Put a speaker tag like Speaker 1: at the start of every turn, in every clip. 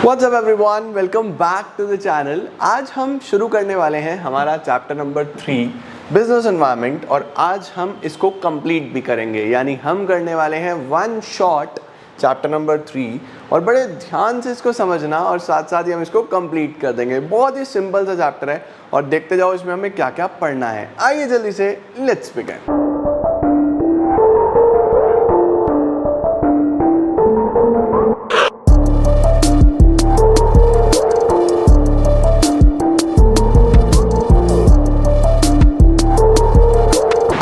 Speaker 1: What's up everyone? Welcome back to the channel. आज हम शुरू करने वाले हैं हमारा चैप्टर नंबर 3 बिजनेस एनवायरनमेंट और आज हम इसको कंप्लीट भी करेंगे, यानी हम करने वाले हैं वन शॉट चैप्टर नंबर 3 और बड़े ध्यान से इसको समझना और साथ साथ ही हम इसको कंप्लीट कर देंगे। बहुत ही सिंपल सा चैप्टर है और देखते जाओ इसमें हमें क्या क्या पढ़ना है। आइए जल्दी से लेट्स बिगिन।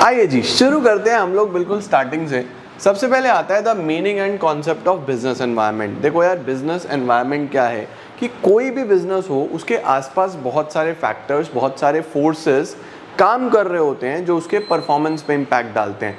Speaker 1: आइए जी शुरू करते हैं हम लोग बिल्कुल स्टार्टिंग से। सबसे पहले आता है the meaning and concept of business environment. देखो यार, बिजनेस एनवायरनमेंट क्या है कि कोई भी बिजनेस हो उसके आसपास बहुत सारे फैक्टर्स, बहुत सारे फोर्सेस काम कर रहे होते हैं जो उसके परफॉर्मेंस पे इम्पैक्ट डालते हैं।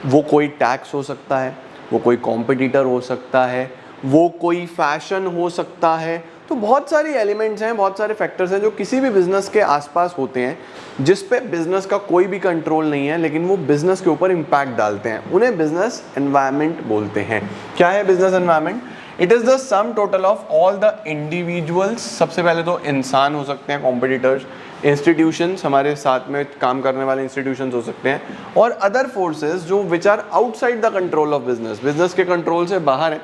Speaker 1: वो कोई टैक्स हो सकता है, वो कोई कॉम्पिटिटर हो सकता है, वो कोई फैशन हो सकता है। तो बहुत सारी एलिमेंट्स हैं, बहुत सारे फैक्टर्स हैं जो किसी भी बिजनेस के आसपास होते हैं जिस पे बिजनेस का कोई भी कंट्रोल नहीं है, लेकिन वो बिजनेस के ऊपर इम्पैक्ट डालते हैं। उन्हें बिजनेस एनवायरनमेंट बोलते हैं। क्या है business environment? It is the sum total of all the individuals. सबसे पहले तो इंसान हो सकते हैं, कॉम्पिटिटर्स, इंस्टीट्यूशंस, हमारे साथ में काम करने वाले इंस्टीट्यूशंस हो सकते हैं, और अदर फोर्सेस जो which are outside the control of business, business के कंट्रोल से बाहर है,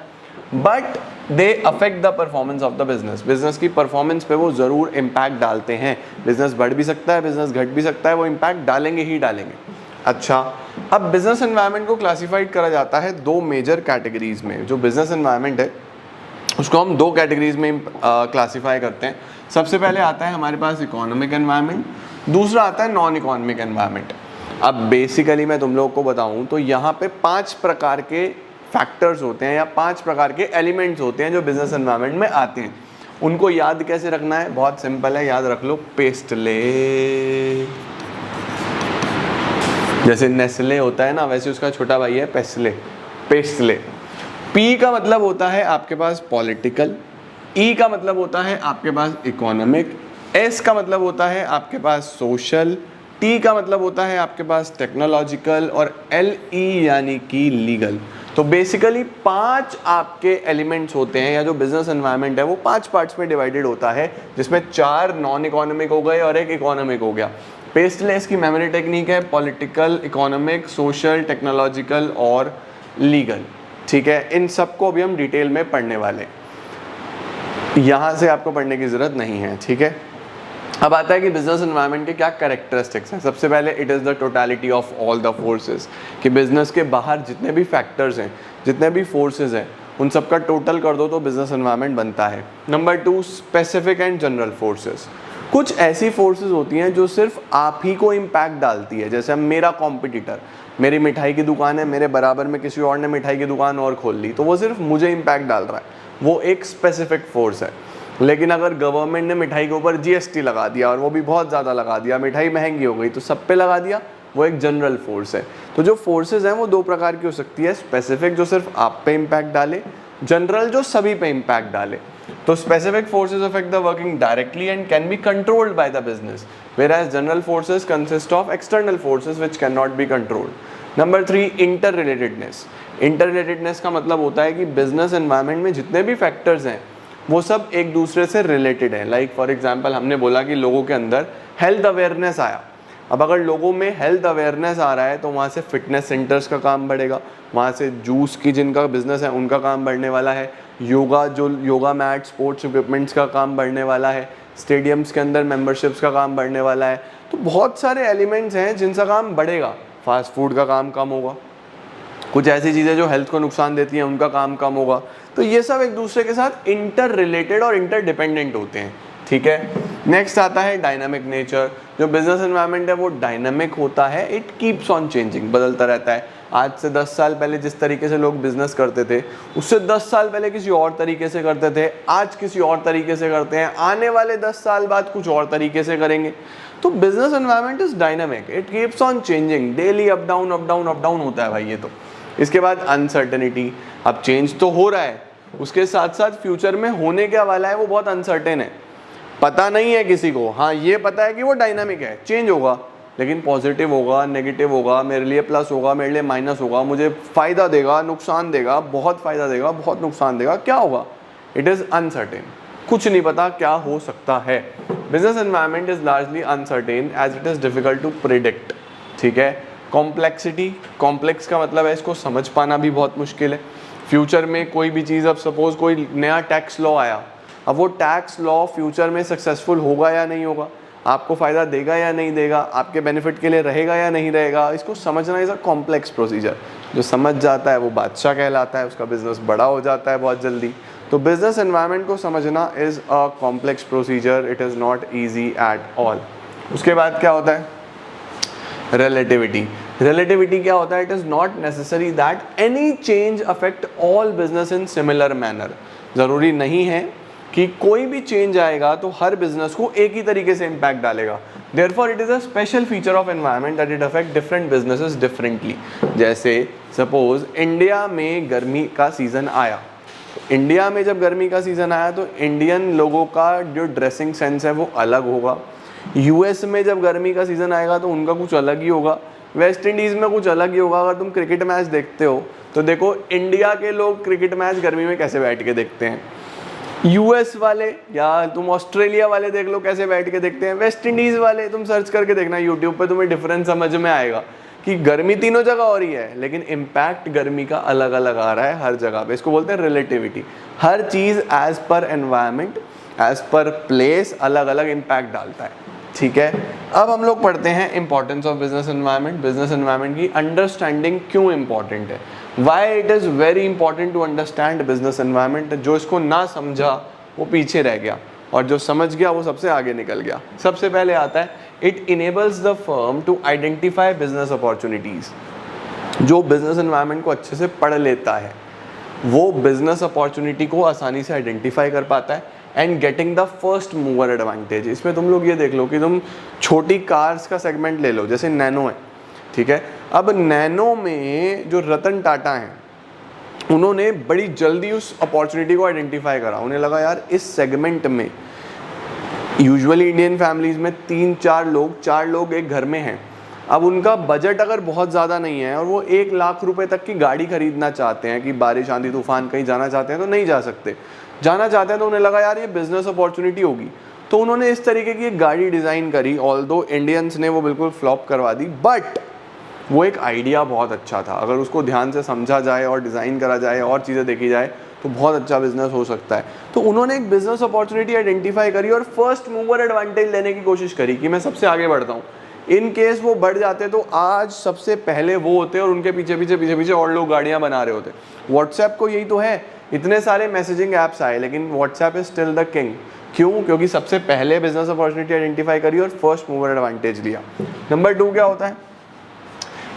Speaker 1: but they affect the performance of the business. Business की परफॉर्मेंस पे वो ज़रूर इम्पैक्ट डालते हैं। बिजनेस बढ़ भी सकता है, बिजनेस घट भी सकता है, वो इम्पैक्ट डालेंगे ही डालेंगे। अच्छा, अब बिजनेस एनवायरनमेंट को क्लासिफाइड करा जाता है दो मेजर कैटेगरीज में। जो बिजनेस एनवायरनमेंट है उसको हम दो कैटेगरीज में क्लासीफाई करते हैं। सबसे पहले आता है हमारे पास इकोनॉमिक एनवायरनमेंट, दूसरा आता है नॉन इकोनॉमिक एनवायरनमेंट। अब बेसिकली मैं तुम लोगों को बताऊं तो यहाँ पे 5 प्रकार के फैक्टर्स होते हैं या 5 प्रकार के एलिमेंट्स होते हैं जो बिजनेस एनवायरनमेंट में आते हैं। उनको याद कैसे रखना है? बहुत सिंपल है, याद रख लो। पेस्टले, जैसे नेस्ले होता है ना, वैसे उसका छोटा भाई है पेस्टले। पेस्टले। पी का मतलब होता है आपके पास पॉलिटिकल, ई का मतलब होता है आपके पास इकोनॉमिक, एस का मतलब होता है आपके पास सोशल, टी का मतलब होता है आपके पास टेक्नोलॉजिकल, और एल ई यानी कि लीगल। तो बेसिकली 5 आपके एलिमेंट्स होते हैं, या जो बिजनेस एनवायरनमेंट है वो 5 पार्ट्स में डिवाइडेड होता है, जिसमें 4 नॉन इकोनॉमिक हो गए और 1 इकोनॉमिक हो गया। पेस्टलेस की मेमोरी टेक्निक है पॉलिटिकल, इकोनॉमिक, सोशल, टेक्नोलॉजिकल और लीगल। ठीक है, इन सबको अभी हम डिटेल में पढ़ने वाले हैं, यहाँ से आपको पढ़ने की ज़रूरत नहीं है। ठीक है, अब आता है कि बिजनेस एनवायरनमेंट के क्या कैरेक्टरिस्टिक्स हैं। सबसे पहले it is the totality of all the forces, कि बिजनेस के बाहर जितने भी फैक्टर्स हैं, जितने भी फोर्सेस हैं, उन सब का टोटल कर दो तो बिजनेस एनवायरनमेंट बनता है। Number 2, specific and general forces. कुछ ऐसी फोर्सेस होती हैं जो सिर्फ आप ही को इम्पैक्ट डालती है। जैसे मेरा कॉम्पिटिटर, मेरी मिठाई की दुकान है, मेरे बराबर में किसी और ने मिठाई की दुकान और खोल ली, तो वो सिर्फ मुझे इम्पैक्ट डाल रहा है, वो एक स्पेसिफिक फोर्स है। लेकिन अगर गवर्नमेंट ने मिठाई के ऊपर जीएसटी लगा दिया और वो भी बहुत ज़्यादा लगा दिया, मिठाई महंगी हो गई, तो सब पे लगा दिया, वो एक जनरल फोर्स है। तो जो फोर्सेस हैं वो 2 प्रकार की हो सकती है, स्पेसिफिक जो सिर्फ आप पे इम्पैक्ट डाले, जनरल जो सभी पे इम्पैक्ट डाले। तो specific forces affect the working directly and can be controlled by the business, whereas general forces consist of external forces which can not be controlled. Number 3, inter relatedness. Inter relatedness का मतलब होता है कि business environment में जितने भी factors हैं वो सब एक दूसरे से रिलेटेड है। लाइक फॉर एग्जांपल हमने बोला कि लोगों के अंदर हेल्थ अवेयरनेस आया। अब अगर लोगों में हेल्थ अवेयरनेस आ रहा है तो वहाँ से फिटनेस सेंटर्स का काम बढ़ेगा, वहाँ से जूस की जिनका बिजनेस है उनका काम बढ़ने वाला है, योगा मैट, स्पोर्ट्स इक्विपमेंट्स का काम बढ़ने वाला है, स्टेडियम्स के अंदर मेंबरशिप्स का काम बढ़ने वाला है। तो बहुत सारे एलिमेंट्स हैं जिनका काम बढ़ेगा। फास्ट फूड का काम कम होगा, कुछ ऐसी चीज़ें जो हेल्थ को नुकसान देती हैं उनका काम कम होगा। तो ये सब एक दूसरे के साथ इंटर रिलेटेड और इंटर डिपेंडेंट होते हैं। ठीक है, नेक्स्ट आता है डायनामिक नेचर। जो बिजनेस एनवायरनमेंट है वो डायनामिक होता है, इट कीप्स ऑन चेंजिंग, बदलता रहता है। आज से 10 साल पहले जिस तरीके से लोग बिजनेस करते थे, उससे 10 साल पहले किसी और तरीके से करते थे, आज किसी और तरीके से करते हैं, आने वाले 10 साल बाद कुछ और तरीके से करेंगे। तो business environment is dynamic, it keeps on changing, daily up down up down up down होता है भाई ये तो। इसके बाद अनसर्टेनिटी। अब चेंज तो हो रहा है, उसके साथ साथ फ्यूचर में होने क्या वाला है वो बहुत अनसर्टेन है, पता नहीं है किसी को। हाँ, ये पता है कि वो डायनामिक है, चेंज होगा, लेकिन पॉजिटिव होगा, नेगेटिव होगा, मेरे लिए प्लस होगा, मेरे लिए माइनस होगा, मुझे फ़ायदा देगा, नुकसान देगा, बहुत फ़ायदा देगा, बहुत नुकसान देगा, क्या होगा? It is uncertain. कुछ नहीं पता क्या हो सकता है। Business environment is largely uncertain as it is difficult to predict. ठीक है, कॉम्प्लेक्सिटी, कॉम्प्लेक्स का मतलब है इसको समझ पाना भी बहुत मुश्किल है। फ्यूचर में कोई भी चीज़, अब सपोज कोई नया टैक्स लॉ आया, अब वो टैक्स लॉ फ्यूचर में सक्सेसफुल होगा या नहीं होगा, आपको फ़ायदा देगा या नहीं देगा, आपके बेनिफिट के लिए रहेगा या नहीं रहेगा, इसको समझना इज़ अ कॉम्प्लेक्स प्रोसीजर। जो समझ जाता है वो बादशाह कहलाता है, उसका बिजनेस बड़ा हो जाता है बहुत जल्दी। तो बिजनेस एनवायरनमेंट को समझना is a complex procedure, it is not easy at all. उसके बाद क्या होता है, रिलेटिविटी। रिलेटिविटी क्या होता है, it is not necessary that any change affect all business in similar manner. ज़रूरी नहीं है कि कोई भी चेंज आएगा तो हर बिजनेस को एक ही तरीके से इम्पैक्ट डालेगा। Therefore it is a special feature of environment that it affect different businesses differently. जैसे सपोज इंडिया में गर्मी का सीज़न आया, इंडिया में जब गर्मी का सीज़न आया तो इंडियन लोगों का जो ड्रेसिंग सेंस है वो अलग होगा। यूएस में जब गर्मी का सीज़न आएगा तो उनका कुछ अलग ही होगा। वेस्ट इंडीज़ में कुछ अलग ही होगा। अगर तुम क्रिकेट मैच देखते हो तो देखो इंडिया के लोग क्रिकेट मैच गर्मी में कैसे बैठ के देखते हैं, यूएस वाले या तुम ऑस्ट्रेलिया वाले देख लो कैसे बैठ के देखते हैं, वेस्ट इंडीज़ वाले तुम सर्च करके देखना यूट्यूब पे, तुम्हें डिफरेंस समझ में आएगा कि गर्मी तीनों जगह हो रही है लेकिन इम्पैक्ट गर्मी का अलग अलग आ रहा है हर जगह पे। इसको बोलते हैं रिलेटिविटी। हर चीज़ एज पर एनवायरनमेंट, एज पर प्लेस अलग अलग इम्पैक्ट डालता है। ठीक है, अब हम लोग पढ़ते हैं importance of business environment. Business environment की अंडरस्टैंडिंग क्यों इंपॉर्टेंट है, why it is very important to understand business environment. जो इसको ना समझा वो पीछे रह गया और जो समझ गया वो सबसे आगे निकल गया। सबसे पहले आता है, it enables the firm to identify business opportunities. जो बिजनेस एनवायरनमेंट को अच्छे से पढ़ लेता है वो बिजनेस अपॉर्चुनिटी को आसानी से आइडेंटिफाई कर पाता है and getting the first mover advantage. इसमें तुम लोग ये देख लो कि तुम छोटी कार्स का सेगमेंट ले लो, जैसे नैनो है। ठीक है, अब नैनो में जो रतन टाटा हैं उन्होंने बड़ी जल्दी उस अपॉर्चुनिटी को आइडेंटिफाई करा। उन्हें लगा यार इस सेगमेंट में यूजुअली इंडियन फैमिलीज़ में 4 लोग एक घर में हैं। अब उनका बजट अगर बहुत ज़्यादा नहीं है और वो 1 लाख रुपए तक की गाड़ी खरीदना चाहते हैं कि बारिश आंधी तूफान कहीं जाना चाहते हैं तो नहीं जा सकते, जाना चाहते हैं तो उन्हें लगा यार ये बिजनेस अपॉर्चुनिटी होगी। तो उन्होंने इस तरीके की एक गाड़ी डिज़ाइन करी। ऑल्दो इंडियंस ने वो बिल्कुल फ्लॉप करवा दी, बट वो एक आइडिया बहुत अच्छा था। अगर उसको ध्यान से समझा जाए और डिज़ाइन करा जाए और चीज़ें देखी जाए तो बहुत अच्छा बिजनेस हो सकता है। तो उन्होंने एक बिजनेस अपॉर्चुनिटी आइडेंटिफाई करी और फर्स्ट मूवर एडवांटेज लेने की कोशिश करी कि मैं सबसे आगे बढ़ता हूँ। इन केस वो बढ़ जाते तो आज सबसे पहले वो होते और उनके पीछे पीछे पीछे पीछे और लोग गाड़ियाँ बना रहे होते। व्हाट्सएप को यही तो है, इतने सारे मैसेजिंग ऐप्स आए लेकिन WhatsApp is still the king. क्यों? क्योंकि सबसे पहले बिजनेस अपॉर्चुनिटी आइडेंटिफाई करी और फर्स्ट मूवर एडवांटेज लिया। नंबर 2 क्या होता है,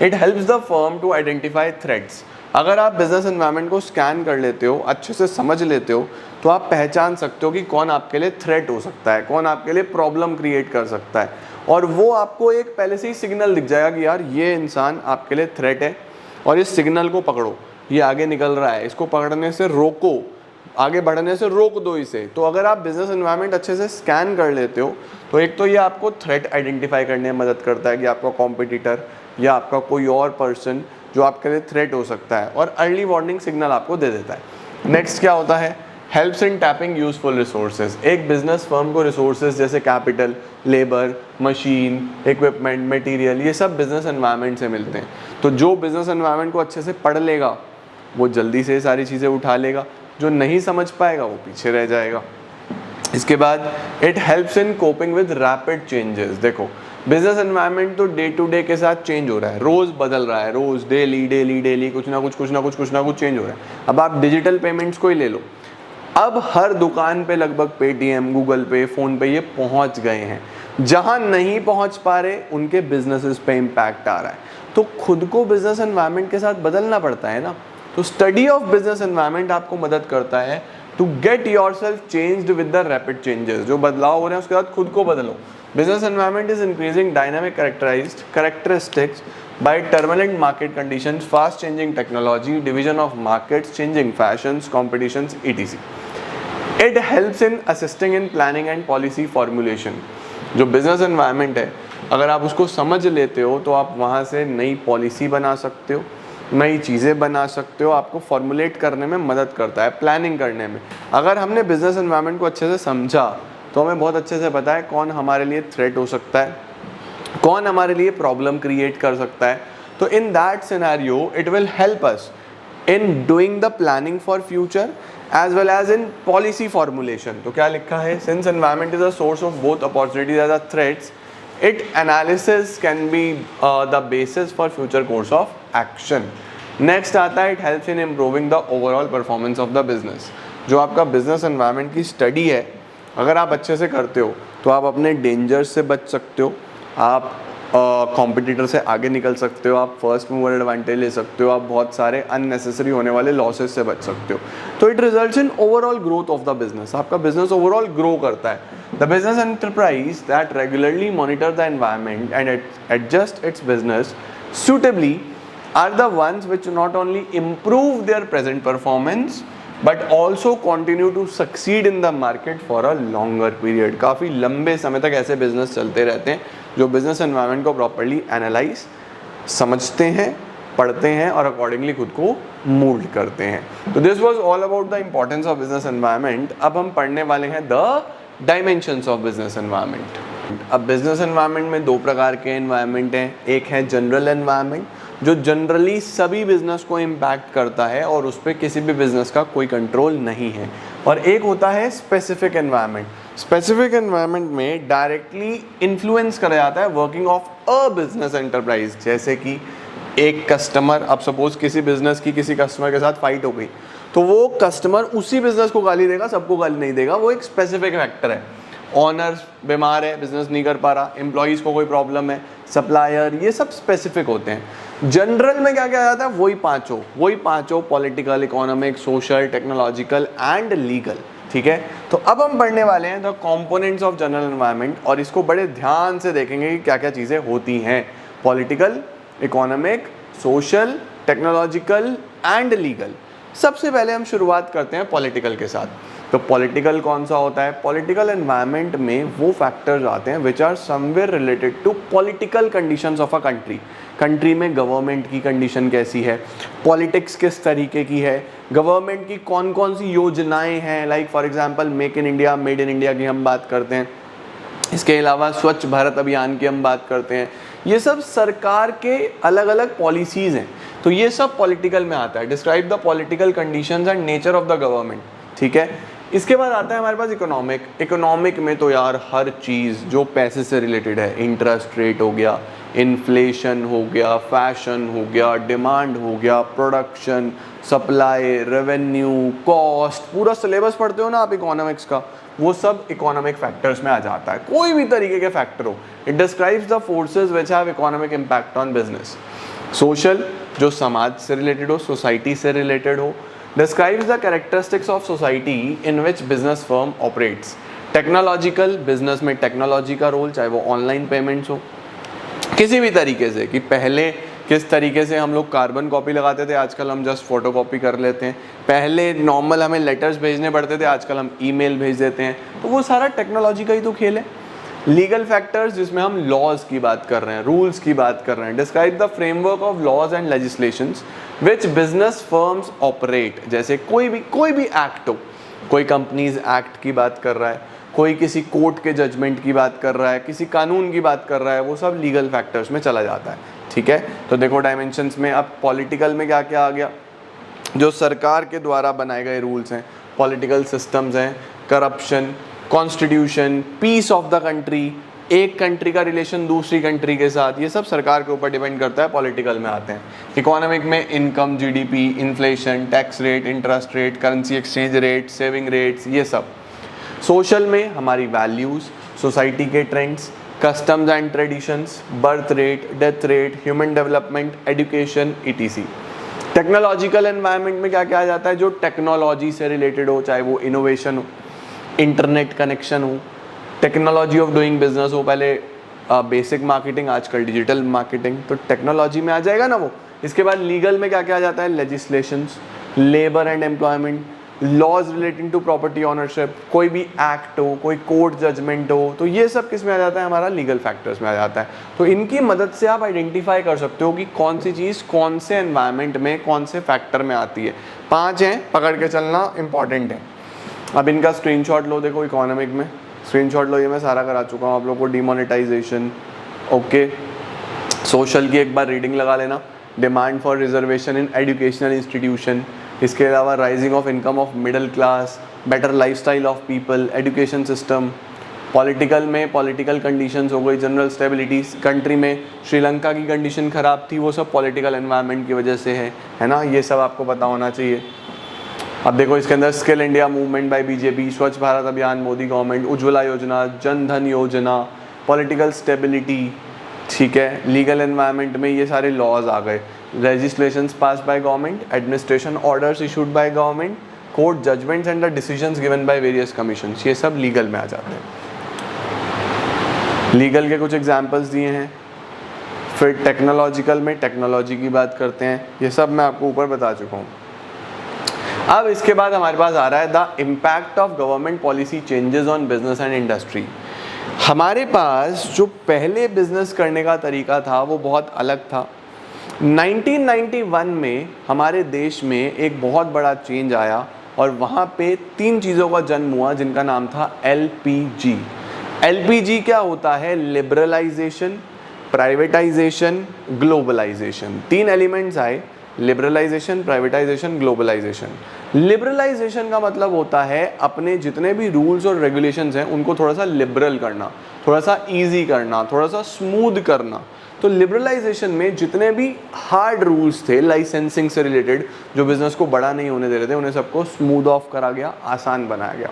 Speaker 1: it helps the firm to identify threats. अगर आप बिजनेस एनवायरनमेंट को स्कैन कर लेते हो, अच्छे से समझ लेते हो, तो आप पहचान सकते हो कि कौन आपके लिए थ्रेट हो सकता है, कौन आपके लिए प्रॉब्लम क्रिएट कर सकता है। और वो आपको एक पहले से ही सिग्नल दिख जाएगा कि यार ये इंसान आपके लिए थ्रेट है और इस सिग्नल को पकड़ो, ये आगे निकल रहा है, इसको पकड़ने से रोको, आगे बढ़ने से रोक दो इसे। तो अगर आप बिजनेस एनवायरनमेंट अच्छे से स्कैन कर लेते हो तो एक तो ये आपको थ्रेट आइडेंटिफाई करने में मदद करता है कि आपका कॉम्पिटिटर या आपका कोई और पर्सन जो आपके लिए थ्रेट हो सकता है, और अर्ली वार्निंग सिग्नल आपको दे देता है। नेक्स्ट क्या होता है, helps in tapping useful resources. एक बिजनेस फर्म को रिसोर्सेज जैसे capital, labour, machine, equipment, material, ये सब बिजनेस एनवायरनमेंट से मिलते हैं। तो जो बिजनेस एनवायरनमेंट को अच्छे से पढ़ लेगा वो जल्दी से सारी चीज़ें उठा लेगा, जो नहीं समझ पाएगा वो पीछे रह जाएगा। इसके बाद it helps in coping with rapid changes. देखो बिजनेस एनवायरनमेंट तो डे टू डे के साथ चेंज हो रहा है, रोज़ बदल रहा है, रोज़ डेली कुछ ना कुछ चेंज हो रहा है। अब आप डिजिटल पेमेंट्स को ही ले लो, अब हर दुकान पे लगभग पेटीएम, गूगल पे, फ़ोन पे ये पहुंच गए हैं। जहां नहीं पहुंच पा रहे उनके बिजनेसेस पे इम्पैक्ट आ रहा है। तो खुद को बिजनेस एनवायरनमेंट के साथ बदलना पड़ता है ना। तो स्टडी ऑफ बिजनेस एनवायरनमेंट आपको मदद करता है to get yourself changed with the rapid changes. जो बदलाव हो रहे हैं उसके बाद खुद को बदलो। Business environment is increasing dynamic characteristics by turbulent market conditions, fast changing technology, division of markets, changing fashions, competitions, etc. It helps in assisting in planning and policy formulation. जो business environment है, अगर आप उसको समझ लेते हो तो आप वहाँ से नई पॉलिसी बना सकते हो, नई चीज़ें बना सकते हो, आपको फॉर्मुलेट करने में मदद करता है, प्लानिंग करने में। अगर हमने बिजनेस एनवायरनमेंट को अच्छे से समझा तो हमें बहुत अच्छे से पता है कौन हमारे लिए थ्रेट हो सकता है, कौन हमारे लिए प्रॉब्लम क्रिएट कर सकता है। तो in that scenario it will help us in doing the planning for future as well as in policy formulation. तो क्या लिखा है, since environment is a source of both opportunities as a threats, it analysis can be the basis for future course of action. Next आता है, it helps in improving the overall performance of the business. जो आपका business environment की study है, अगर आप अच्छे से करते हो तो आप अपने डेंजर्स से बच सकते हो, आप कॉम्पिटिटर से आगे निकल सकते हो, आप फर्स्ट मूवर एडवांटेज ले सकते हो, आप बहुत सारे अननेसेसरी होने वाले लॉसेस से बच सकते हो। तो it results in overall growth of the business. आपका बिजनेस ओवरऑल ग्रो करता है। The business enterprise that regularly monitor the environment and adjust its business suitably are the ones which not only improve their present performance but also continue to succeed in the market for a longer period। काफ़ी लंबे समय तक ऐसे business चलते रहते हैं जो business environment को प्रॉपरली एनालाइज, समझते हैं, पढ़ते हैं और अकॉर्डिंगली खुद को मोल्ड करते हैं। तो this was all about the importance of business environment. अब हम पढ़ने वाले हैं the dimensions of business environment. अब बिजनेस एनवायरनमेंट में दो प्रकार के एनवायरनमेंट हैं। एक है जनरल एनवायरनमेंट जो जनरली सभी बिजनेस को इम्पैक्ट करता है और उस पर किसी भी बिजनेस का कोई कंट्रोल नहीं है, और एक होता है स्पेसिफिक एनवायरनमेंट। स्पेसिफिक एनवायरनमेंट में डायरेक्टली इन्फ्लुएंस करा जाता है working of a business enterprise. जैसे कि एक कस्टमर, अब सपोज किसी बिजनेस की किसी कस्टमर के साथ फाइट हो गई, तो वो कस्टमर उसी बिजनेस को गाली देगा, सबको गाली नहीं देगा। वो एक स्पेसिफिक फैक्टर है। ऑनर बीमार है, बिजनेस नहीं कर पा रहा, एम्प्लॉइज़ को कोई प्रॉब्लम है, सप्लायर, ये सब स्पेसिफिक होते हैं। जनरल में क्या क्या आता है, वही पांचों political, economic, social, technological and legal. ठीक है, तो अब हम पढ़ने वाले हैं the components of general environment, और इसको बड़े ध्यान से देखेंगे कि क्या क्या चीज़ें होती हैं। Political, economic, social, technological and legal. सबसे पहले हम शुरुआत करते हैं पॉलिटिकल के साथ। तो पॉलिटिकल कौन सा होता है? पॉलिटिकल एनवायरनमेंट में वो फैक्टर्स आते हैं which are somewhere related to political conditions of a country. Country में गवर्नमेंट की कंडीशन कैसी है, पॉलिटिक्स किस तरीके की है, गवर्नमेंट की कौन कौन सी योजनाएं हैं, like for example make in India, made in India की हम बात करते हैं। इसके अलावा स्वच्छ भारत अभियान की हम बात करते हैं। ये सब सरकार के अलग अलग पॉलिसीज़ हैं, तो ये सब पॉलिटिकल में आता है। Describe the political conditions and nature of the government. ठीक है, इसके बाद आता है हमारे पास इकोनॉमिक। इकोनॉमिक में तो यार हर चीज़ जो पैसे से रिलेटेड है, इंटरेस्ट रेट हो गया, इन्फ्लेशन हो गया, फैशन हो गया, डिमांड हो गया, प्रोडक्शन, सप्लाई, रेवेन्यू, कॉस्ट, पूरा सिलेबस पढ़ते हो ना आप इकोनॉमिक्स का, वो सब इकोनॉमिक फैक्टर्स में आ जाता है। कोई भी तरीके के फैक्टर हो, it describes the forces which have economic impact on business. Social, जो समाज से रिलेटेड हो, सोसाइटी से रिलेटेड हो, describes the characteristics of society in which business firm operates। Technological, business में टेक्नोलॉजी का रोल, चाहे वो ऑनलाइन पेमेंट्स हो, किसी भी तरीके से, कि पहले किस तरीके से हम लोग कार्बन कॉपी लगाते थे, आजकल हम जस्ट फोटो कॉपी कर लेते हैं। पहले नॉर्मल हमें लेटर्स भेजने पड़ते थे, आजकल हम ईमेल भेज देते हैं। तो वो सारा टेक्नोलॉजी का ही तो खेल है। लीगल फैक्टर्स, जिसमें हम लॉज की बात कर रहे हैं, रूल्स की बात कर रहे हैं। Describe the framework of laws and legislations which business firms operate. जैसे कोई भी एक्ट हो, कोई कंपनीज एक्ट की बात कर रहा है, कोई किसी कोर्ट के जजमेंट की बात कर रहा है, किसी कानून की बात कर रहा है, वो सब लीगल फैक्टर्स में चला जाता है। ठीक है, तो देखो डायमेंशंस में अब पॉलिटिकल में क्या क्या आ गया, जो सरकार के द्वारा बनाए गए रूल्स हैं, पॉलिटिकल सिस्टम्स हैं, corruption, constitution, peace of the country, एक कंट्री का रिलेशन दूसरी कंट्री के साथ, ये सब सरकार के ऊपर डिपेंड करता है, पॉलिटिकल में आते हैं। इकोनॉमिक में income, GDP, inflation, tax rate, interest rate, currency exchange rate, saving rates, ये सब। सोशल में हमारी वैल्यूज़, सोसाइटी के trends, customs and traditions, birth rate, death rate, human development, education, etc. Technological environment में क्या क्या आ जाता है, जो टेक्नोलॉजी से रिलेटेड हो, चाहे वो इनोवेशन हो, इंटरनेट कनेक्शन हो, टेक्नोलॉजी ऑफ डूइंग बिजनेस हो, पहले बेसिक मार्केटिंग, आजकल डिजिटल मार्केटिंग, तो टेक्नोलॉजी में आ जाएगा ना वो। इसके बाद लीगल में क्या क्या आ जाता है, legislations, labour and employment, laws relating to property ownership, कोई भी एक्ट हो, कोई कोर्ट जजमेंट हो, तो ये सब किस में आ जाता है, हमारा लीगल फैक्टर्स में आ जाता है। तो इनकी मदद से आप आइडेंटिफाई कर सकते हो कि कौन सी चीज़ कौन से एनवायरनमेंट में कौन से फैक्टर में आती है। 5 हैं, पकड़ के चलना इंपॉर्टेंट है। अब इनका स्क्रीनशॉट लो, देखो इकोनॉमिक में स्क्रीनशॉट लो, ये मैं सारा करा चुका हूँ आप लोगों को। Demonetisation, okay. सोशल की एक बार रीडिंग लगा लेना। Demand for reservation in educational institution, इसके अलावा rising of income of middle class, better lifestyle of people, education system. Political में पॉलिटिकल कंडीशंस हो गई, जनरल स्टेबिलिटी, कंट्री में श्रीलंका की कंडीशन ख़राब थी, वो सब पॉलिटिकल एनवायरनमेंट की वजह से है ना, ये सब आपको पता होना चाहिए। अब देखो इसके अंदर skill India movement by BJP, स्वच्छ भारत अभियान मोदी गवर्नमेंट, उज्ज्वला योजना, जन धन योजना, पॉलिटिकल स्टेबिलिटी, ठीक है। लीगल एनवायरनमेंट में ये सारे लॉज आ गए, legislations pass by government, administration orders issued by government, court judgments and the decisions given by various commissions, ये सब लीगल में आ जाते हैं। लीगल के कुछ एग्जांपल्स दिए हैं। फिर टेक्नोलॉजिकल में टेक्नोलॉजी की बात करते हैं, ये सब मैं आपको ऊपर बता चुका हूँ। अब इसके बाद हमारे पास आ रहा है the impact of government policy changes on business and industry. हमारे पास जो पहले बिजनेस करने का तरीका था वो बहुत अलग था। 1991 में हमारे देश में एक बहुत बड़ा चेंज आया और वहाँ पे 3 चीज़ों का जन्म हुआ जिनका नाम था LPG। LPG क्या होता है? Liberalisation, privatisation, globalisation. 3 एलिमेंट्स आए, लिबरलाइजेशन, प्राइवेटाइजेशन, ग्लोबलाइजेशन। लिबरलाइजेशन का मतलब होता है अपने जितने भी रूल्स और रेगुलेशंस हैं उनको थोड़ा सा लिबरल करना, थोड़ा सा इजी करना, थोड़ा सा स्मूथ करना। तो लिबरलाइजेशन में जितने भी हार्ड रूल्स थे लाइसेंसिंग से रिलेटेड, जो बिजनेस को बड़ा नहीं होने दे रहे थे, उन्हें सबको स्मूथ ऑफ करा गया, आसान बनाया गया।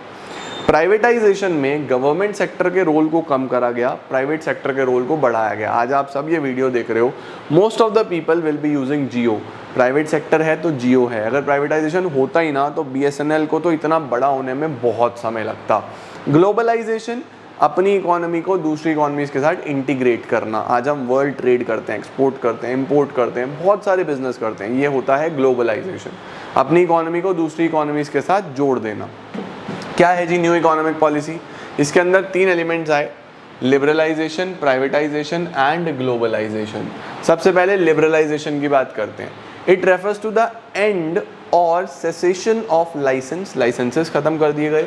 Speaker 1: प्राइवेटाइजेशन में गवर्नमेंट सेक्टर के रोल को कम करा गया, प्राइवेट सेक्टर के रोल को बढ़ाया गया। आज आप सब ये वीडियो देख रहे हो, most of the people will be using Jio. Private sector है तो जियो है, अगर प्राइवेटाइजेशन होता ही ना तो BSNL को तो इतना बड़ा होने में बहुत समय लगता। ग्लोबलाइजेशन, अपनी इकोनॉमी को दूसरी इकोनॉमीज के साथ इंटीग्रेट करना। आज हम वर्ल्ड ट्रेड करते हैं, एक्सपोर्ट करते हैं, इंपोर्ट करते हैं, बहुत सारे बिजनेस करते हैं, ये होता है ग्लोबलाइजेशन। अपनी इकोनॉमी को दूसरी इकोनॉमीज के साथ जोड़ देना। क्या है जी न्यू इकोनॉमिक पॉलिसी? इसके अंदर 3 एलिमेंट्स आए, लिबरलाइजेशन, प्राइवेटाइजेशन एंड ग्लोबलाइजेशन। सबसे पहले लिबरलाइजेशन की बात करते हैं। It refers to the end और सेसेशन ऑफ लाइसेंसेस खत्म कर दिए गए,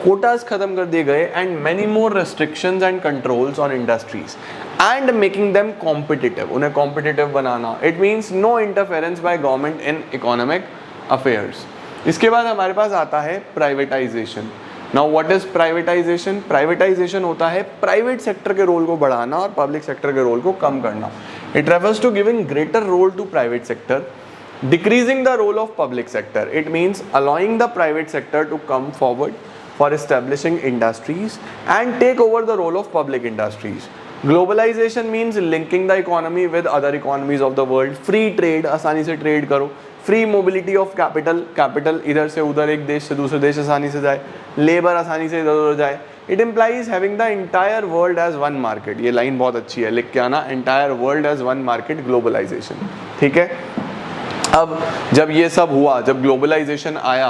Speaker 1: कोटास खत्म कर दिए गए, and many more restrictions and controls on industries and making them competitive, उन्हें कॉम्पिटिटिव बनाना। It means no interference by government in economic affairs. इसके बाद हमारे पास आता है privatisation. Now what is privatisation? Privatisation होता है प्राइवेट सेक्टर के रोल को बढ़ाना और पब्लिक सेक्टर के रोल को कम करना। It refers to giving greater role to private sector, decreasing the role of public sector. It means allowing the private sector to come forward for establishing industries and take over the role of public industries. Globalization means linking the economy with other economies of the world. Free trade, आसानी से trade करो. Free mobility of capital, capital इधर से उधर, एक देश से दूसरे देश आसानी से जाए, लेबर आसानी से इधर उधर जाए. It implies having the entire world as one market. ये लाइन बहुत अच्छी है, लिख के आना, entire world as one market, globalization. ठीक है. अब जब ये सब हुआ, जब ग्लोबलाइजेशन आया,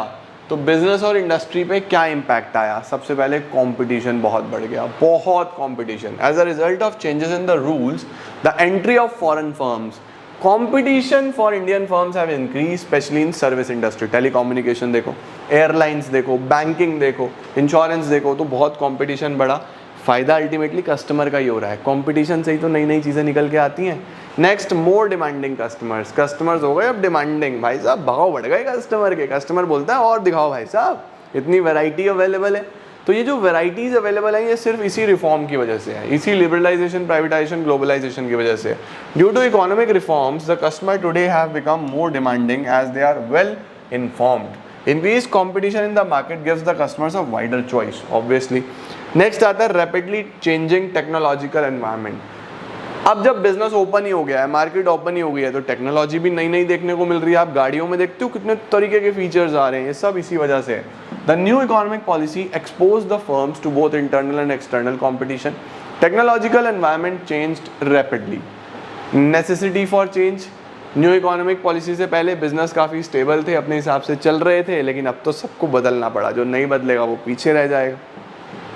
Speaker 1: तो बिजनेस और इंडस्ट्री पे क्या इम्पैक्ट आया? सबसे पहले कंपटीशन बहुत बढ़ गया, बहुत competition. As a result of changes in the rules, the entry of foreign firms, competition for Indian firms have increase, specially in service industry. Telecommunication देखो, एयरलाइंस देखो, बैंकिंग देखो, इंश्योरेंस देखो, तो बहुत कंपटीशन बढ़ा। फ़ायदा अल्टीमेटली कस्टमर का ही हो रहा है। कंपटीशन से ही तो नई नई चीज़ें निकल के आती हैं। Next, more demanding customers. Customers हो गए अब डिमांडिंग, भाई साहब भाव बढ़ गए कस्टमर के। कस्टमर बोलता है और दिखाओ भाई साहब, इतनी वैरायटी अवेलेबल है। तो ये जो वैरायटीज़ अवेलेबल है, ये सिर्फ इसी रिफॉर्म की वजह से है, इसी लिबरलाइजेशन, प्राइवेटाइजेशन, ग्लोबलाइजेशन की वजह से। Due to economic reforms, the customer today have become more demanding as they are well informed. Increased competition in the market gives the customers a wider choice, obviously. Next आता है rapidly changing technological environment. अब जब business open ही हो गया है, market open ही हो गया है, तो टेक्नोलॉजी भी नई नई देखने को मिल रही है। आप गाड़ियों में देखते हो कितने तरीके के फीचर्स आ रहे हैं, ये सब इसी वजह से है। The new economic policy expose the firms to both internal and external competition. Technological environment changed rapidly, necessity for change, new economic policy से पहले बिजनेस काफ़ी स्टेबल थे, अपने हिसाब से चल रहे थे, लेकिन अब तो सबको बदलना पड़ा, जो नहीं बदलेगा वो पीछे रह जाएगा।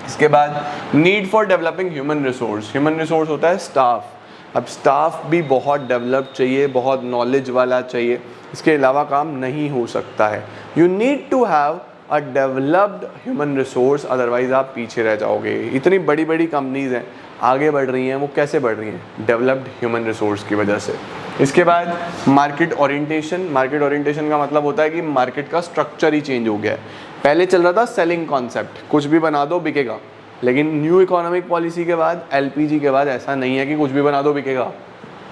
Speaker 1: इसके बाद need for developing human resource. Human resource होता है स्टाफ। अब स्टाफ भी बहुत डेवलप चाहिए, बहुत नॉलेज वाला चाहिए, इसके अलावा काम नहीं हो सकता है। You need to have a developed human resource, otherwise आप पीछे रह जाओगे। इतनी बड़ी बड़ी कंपनीज हैं, आगे बढ़ रही हैं, वो कैसे बढ़ रही हैं? डेवलप्ड ह्यूमन रिसोर्स की वजह से। इसके बाद मार्केट ओरिएंटेशन। मार्केट ओरिएंटेशन का मतलब होता है कि मार्केट का स्ट्रक्चर ही चेंज हो गया है। पहले चल रहा था सेलिंग कॉन्सेप्ट, कुछ भी बना दो बिकेगा, लेकिन न्यू इकोनॉमिक पॉलिसी के बाद, एलपीजी के बाद ऐसा नहीं है कि कुछ भी बना दो बिकेगा।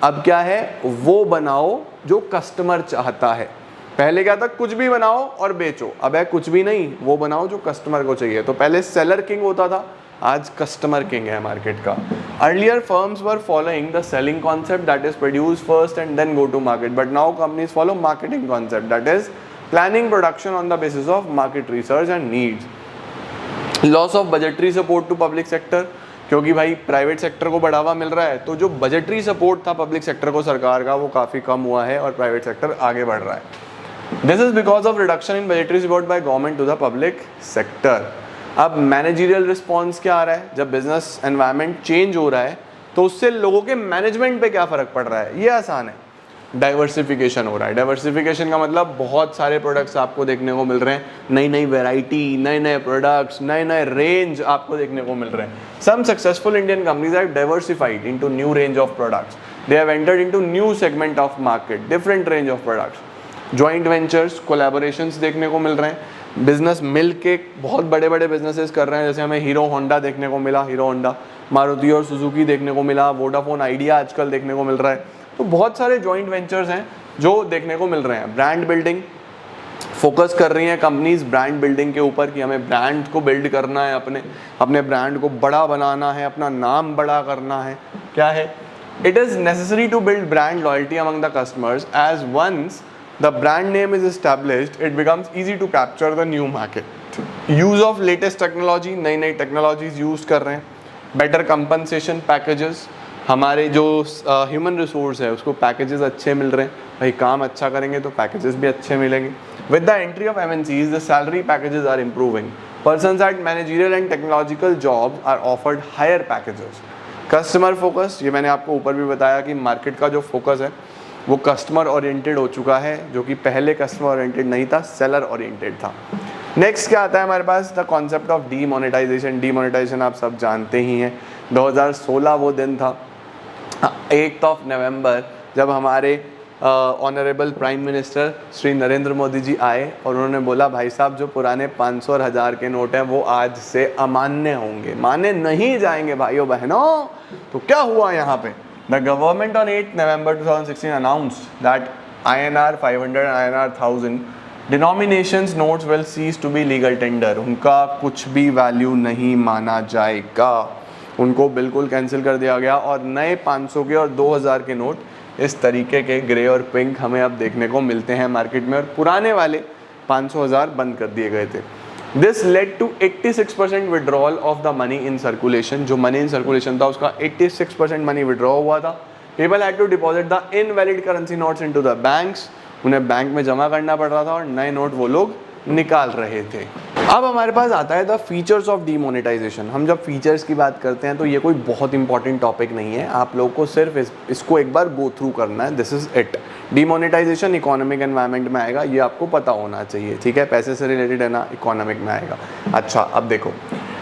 Speaker 1: अब क्या है? वो बनाओ जो कस्टमर चाहता है। पहले क्या था? कुछ भी बनाओ और बेचो। अब है कुछ भी नहीं, वो बनाओ जो कस्टमर को चाहिए। तो पहले सेलर किंग होता था, आज कस्टमर किंग है मार्केट का। Earlier firms were following the selling concept, that is produce first and then go to market, but now companies follow marketing concept, that is planning production on the basis of market research and needs. Loss of budgetary support to public sector, क्योंकि भाई private sector को बढ़ावा मिल रहा है, तो जो budgetary support था public sector को सरकार का, वो काफ़ी कम हुआ है और प्राइवेट सेक्टर आगे बढ़ रहा है। This is because of reduction in budgetary support by government to the public sector. अब मैनेजरियल रिस्पॉन्स क्या आ रहा है? जब बिजनेस एनवायरनमेंट चेंज हो रहा है तो उससे लोगों के मैनेजमेंट पे क्या फ़र्क पड़ रहा है? ये आसान है, डाइवर्सिफिकेशन हो रहा है। डाइवर्सिफिकेशन का मतलब बहुत सारे प्रोडक्ट्स आपको देखने को मिल रहे हैं, नई नई वेराइटी, नए नए प्रोडक्ट्स, नए नए रेंज आपको देखने को मिल रहे हैं। Some successful Indian companies have diversified into new range of products, they have entered into new segment of market, different range of products. Joint ventures, collaborations देखने को मिल रहे हैं। बिजनेस मिल के बहुत बड़े बड़े बिजनेसेस कर रहे हैं, जैसे हमें हीरो होंडा देखने को मिला, हीरो होंडा, मारुति और सुजुकी देखने को मिला, वोडाफोन आइडिया आजकल देखने को मिल रहा है। तो बहुत सारे जॉइंट वेंचर्स हैं जो देखने को मिल रहे हैं। ब्रांड बिल्डिंग, फोकस कर रही हैं कंपनीज ब्रांड बिल्डिंग के ऊपर कि हमें ब्रांड को बिल्ड करना है, अपने ब्रांड को बड़ा बनाना है, अपना नाम बड़ा करना है। क्या है? It is necessary to build brand loyalty among the customers, as once the brand name is established, it becomes easy to capture the new market. Use of latest technology, नई नई टेक्नोलॉजीज यूज कर रहे हैं। Better compensation packages, हमारे जो human resource है उसको packages अच्छे मिल रहे हैं। भाई काम अच्छा करेंगे तो पैकेजेस भी अच्छे मिलेंगे। With the entry of MNCs, the salary packages are improving. Persons at managerial and technological jobs are offered higher packages. Customer focus, ये मैंने आपको ऊपर भी बताया कि मार्केट का जो फोकस है वो कस्टमर ओरिएंटेड हो चुका है, जो कि पहले कस्टमर ओरिएंटेड नहीं था, सेलर ओरिएंटेड था। नेक्स्ट क्या आता है हमारे पास? The concept of demonetisation. Demonetisation आप सब जानते ही हैं। 2016 वो दिन था, 8 नवंबर, जब हमारे honourable prime minister Shri Narendra Modi ji आए और उन्होंने बोला भाई साहब जो पुराने 500 और 1000 के नोट हैं वो आज से अमान्य होंगे, माने नहीं जाएंगे भाइयों बहनों। तो क्या हुआ यहाँ पे? The government on 8 November 2016 announced that INR 500 and INR 1000 denominations notes will cease to be legal tender. उनका कुछ भी वैल्यू नहीं माना जाएगा, उनको बिल्कुल कैंसिल कर दिया गया और नए 500 के और 2000 के नोट इस तरीके के ग्रे और पिंक हमें अब देखने को मिलते हैं मार्केट में, और पुराने वाले 500,000 बंद कर दिए गए थे। This led to 86% withdrawal of the money in circulation. जो money in circulation था उसका 86% money withdraw हुआ था। People had to deposit the invalid currency notes into the banks. उन्हें बैंक में जमा करना पड़ रहा था और नए नोट वो लोग निकाल रहे थे। अब हमारे पास आता है द फीचर्स ऑफ डीमोनेटाइजेशन। हम जब फीचर्स की बात करते हैं तो ये कोई बहुत इंपॉर्टेंट टॉपिक नहीं है, आप लोगों को सिर्फ इसको एक बार गो थ्रू करना है। This is it. Demonetisation economic environment में आएगा, ये आपको पता होना चाहिए, ठीक है? पैसे से रिलेटेड है ना, इकोनॉमिक में आएगा। अच्छा, अब देखो,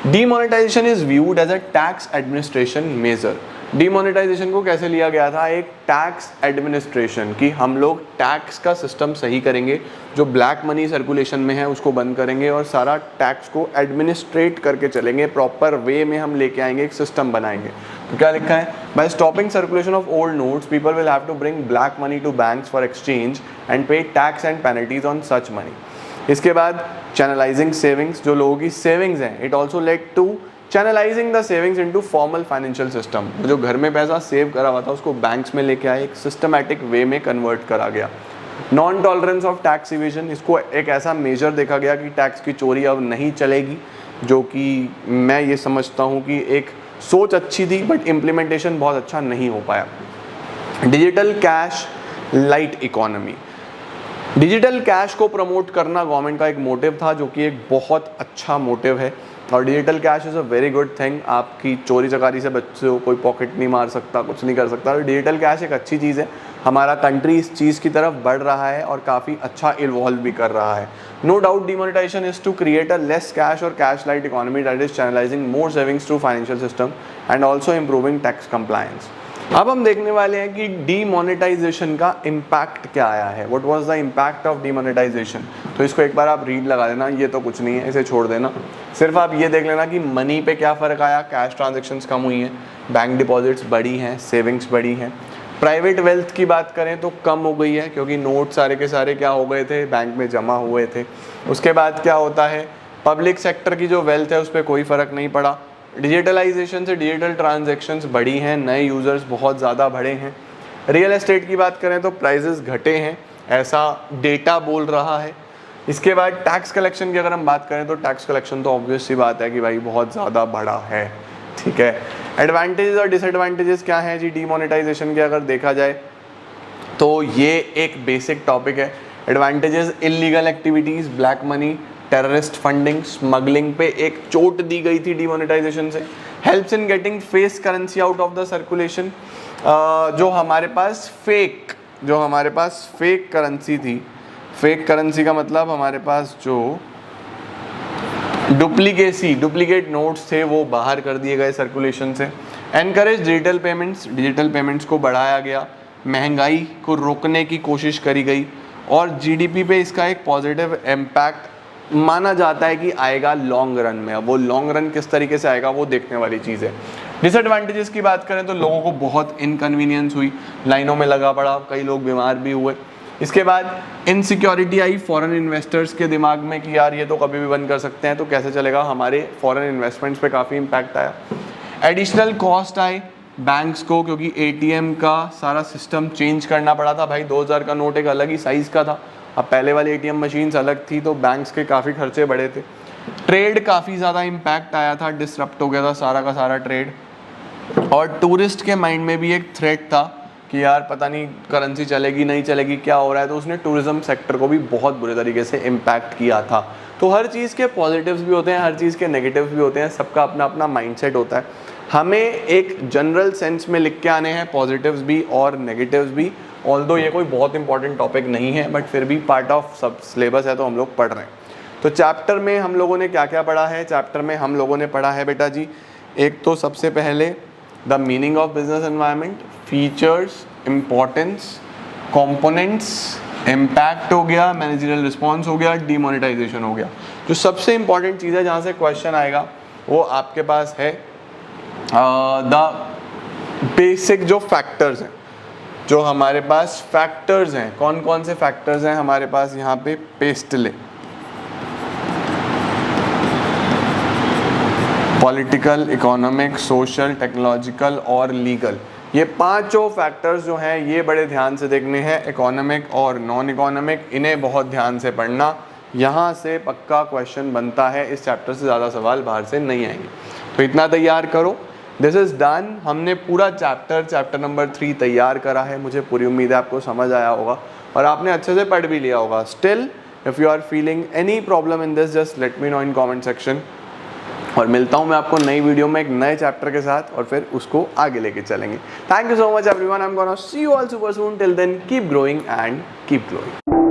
Speaker 1: demonetisation is viewed as a tax administration measure. Demonetisation को कैसे लिया गया था? एक टैक्स एडमिनिस्ट्रेशन, कि हम लोग टैक्स का सिस्टम सही करेंगे, जो ब्लैक मनी सर्कुलेशन में है उसको बंद करेंगे और सारा टैक्स को एडमिनिस्ट्रेट करके चलेंगे, प्रॉपर वे में हम लेके आएंगे, एक सिस्टम बनाएंगे। तो क्या लिखा है? By stopping circulation of old notes people will have to bring black money to banks for exchange and pay tax and penalties on such money. इसके बाद चैनलाइजिंग सेविंग्स, जो लोगों की सेविंग्स हैं, it also led to channelizing the savings into formal financial system. जो घर में पैसा सेव करा हुआ था उसको बैंक्स में लेके आए, एक सिस्टमैटिक वे में कन्वर्ट करा गया। Non tolerance of tax evasion, इसको एक ऐसा मेजर देखा गया कि टैक्स की चोरी अब नहीं चलेगी, जो कि मैं ये समझता हूँ कि एक सोच अच्छी थी बट इम्प्लीमेंटेशन बहुत अच्छा नहीं हो पाया। Digital cash light economy. Digital cash को प्रमोट करना गवर्नमेंट का एक मोटिव था, जो कि एक बहुत अच्छा मोटिव है। और digital cash is a very good thing. आपकी चोरी चकारी से बच्चों कोई पॉकेट नहीं मार सकता, कुछ नहीं कर सकता। और डिजिटल कैश एक अच्छी चीज़ है। हमारा कंट्री इस चीज़ की तरफ बढ़ रहा है और काफ़ी अच्छा इवॉल्व भी कर रहा है। No doubt demonetization is to create a less cash और cash light economy that is channelizing more savings through financial system and also improving tax compliance. अब हम देखने वाले हैं कि डीमोनेटाइजेशन का इम्पैक्ट क्या आया है। What was the impact of demonetisation. तो इसको एक बार आप रीड लगा देना, ये तो कुछ नहीं है, इसे छोड़ देना। सिर्फ आप ये देख लेना कि मनी पे क्या फ़र्क आया। कैश ट्रांजेक्शन्स कम हुई हैं, बैंक डिपॉजिट्स बढ़ी हैं, सेविंग्स बढ़ी हैं। प्राइवेट वेल्थ की बात करें तो कम हो गई है, क्योंकि नोट सारे के सारे क्या हो गए थे, बैंक में जमा हुए थे। उसके बाद क्या होता है, पब्लिक सेक्टर की जो वेल्थ है उस पर कोई फ़र्क नहीं पड़ा। डिजिटलाइजेशन से डिजिटल ट्रांजैक्शंस बढ़ी हैं, नए यूज़र्स बहुत ज़्यादा बढ़े हैं। रियल एस्टेट की बात करें तो प्राइजेस घटे हैं, ऐसा डेटा बोल रहा है। इसके बाद टैक्स कलेक्शन की अगर हम बात करें तो टैक्स कलेक्शन तो ऑब्वियस सी बात है कि भाई बहुत ज़्यादा बढ़ा है। ठीक है, एडवांटेजेस और डिसएडवांटेजेस क्या हैं जी डीमोनेटाइजेशन के अगर देखा जाए तो ये एक बेसिक टॉपिक है। Advantages, illegal activities, black money, terrorist funding, smuggling पे एक चोट दी गई थी डीमोनेटाइजेशन से। Helps in getting face currency out of the circulation. जो हमारे पास फेक करेंसी थी, फेक करेंसी का मतलब हमारे पास जो डुप्लीकेट नोट्स थे वो बाहर कर दिए गए सर्कुलेशन से। एनकरेज डिजिटल पेमेंट्स को बढ़ाया गया। महंगाई को रोकने की कोशिश करी गई और जीडीपी पे इसका एक पॉजिटिव इम्पैक्ट माना जाता है कि आएगा लॉन्ग रन में। अब वो लॉन्ग रन किस तरीके से आएगा वो देखने वाली चीज़ है। डिसएडवांटेजेस की बात करें तो लोगों को बहुत इनकन्वीनियंस हुई, लाइनों में लगा पड़ा, कई लोग बीमार भी हुए। इसके बाद इनसिक्योरिटी आई फॉरेन इन्वेस्टर्स के दिमाग में कि यार ये तो कभी भी बंद कर सकते हैं, तो कैसे चलेगा, हमारे फॉरेन इन्वेस्टमेंट्स पे काफ़ी इम्पैक्ट आया। एडिशनल कॉस्ट आए बैंक्स को, क्योंकि एटीएम का सारा सिस्टम चेंज करना पड़ा था। भाई 2000 का नोट एक अलग ही साइज़ का था, अब पहले वाली एटीएम मशीन्स अलग थी, तो बैंक्स के काफ़ी खर्चे बढ़े थे। ट्रेड काफ़ी ज़्यादा इम्पैक्ट आया था, डिसरप्ट हो गया था सारा का सारा ट्रेड। और टूरिस्ट के माइंड में भी एक थ्रेट था कि यार पता नहीं करेंसी चलेगी नहीं चलेगी, क्या हो रहा है, तो उसने टूरिज्म सेक्टर को भी बहुत बुरे तरीके से इम्पैक्ट किया था। तो हर चीज़ के पॉजिटिव्स भी होते हैं, हर चीज़ के नेगेटिव्स भी होते हैं, सबका अपना अपना माइंडसेट होता है। हमें एक जनरल सेंस में लिख के आने हैं, पॉजिटिव्स भी और नेगेटिव्स भी। ऑल्दो ये कोई बहुत इंपॉर्टेंट टॉपिक नहीं है, बट फिर भी पार्ट ऑफ सब सिलेबस है तो हम लोग पढ़ रहे हैं। तो चैप्टर में हम लोगों ने क्या क्या पढ़ा है, चैप्टर में हम लोगों ने पढ़ा है बेटा जी, एक तो सबसे पहले the meaning of business environment, features, importance, components, impact हो गया, मैनेजरियल रिस्पॉन्स हो गया, डीमोनेटाइजेशन हो गया। जो सबसे इंपॉर्टेंट चीज़ है जहाँ से क्वेश्चन आएगा वो आपके पास है द बेसिक जो फैक्टर्स हैं, जो हमारे पास फैक्टर्स हैं, कौन कौन से फैक्टर्स हैं हमारे पास यहाँ पे, पेस्टले, पॉलिटिकल, इकोनॉमिक, सोशल, टेक्नोलॉजिकल और लीगल। ये पांचों फैक्टर्स जो हैं ये बड़े ध्यान से देखने हैं। इकोनॉमिक और नॉन इकोनॉमिक, इन्हें बहुत ध्यान से पढ़ना, यहाँ से पक्का क्वेश्चन बनता है। इस चैप्टर से ज़्यादा सवाल बाहर से नहीं आएंगे, तो इतना तैयार करो। This is done. हमने पूरा चैप्टर नंबर 3 तैयार करा है। मुझे पूरी उम्मीद है आपको समझ आया होगा और आपने अच्छे से पढ़ भी लिया होगा। Still if you are feeling any problem in this, just let me know in comment section. और मिलता हूँ मैं आपको नई वीडियो में एक नए चैप्टर के साथ और फिर उसको आगे लेके चलेंगे। Thank you so much everyone, I am gonna see you all super soon. Till then keep growing and keep glowing.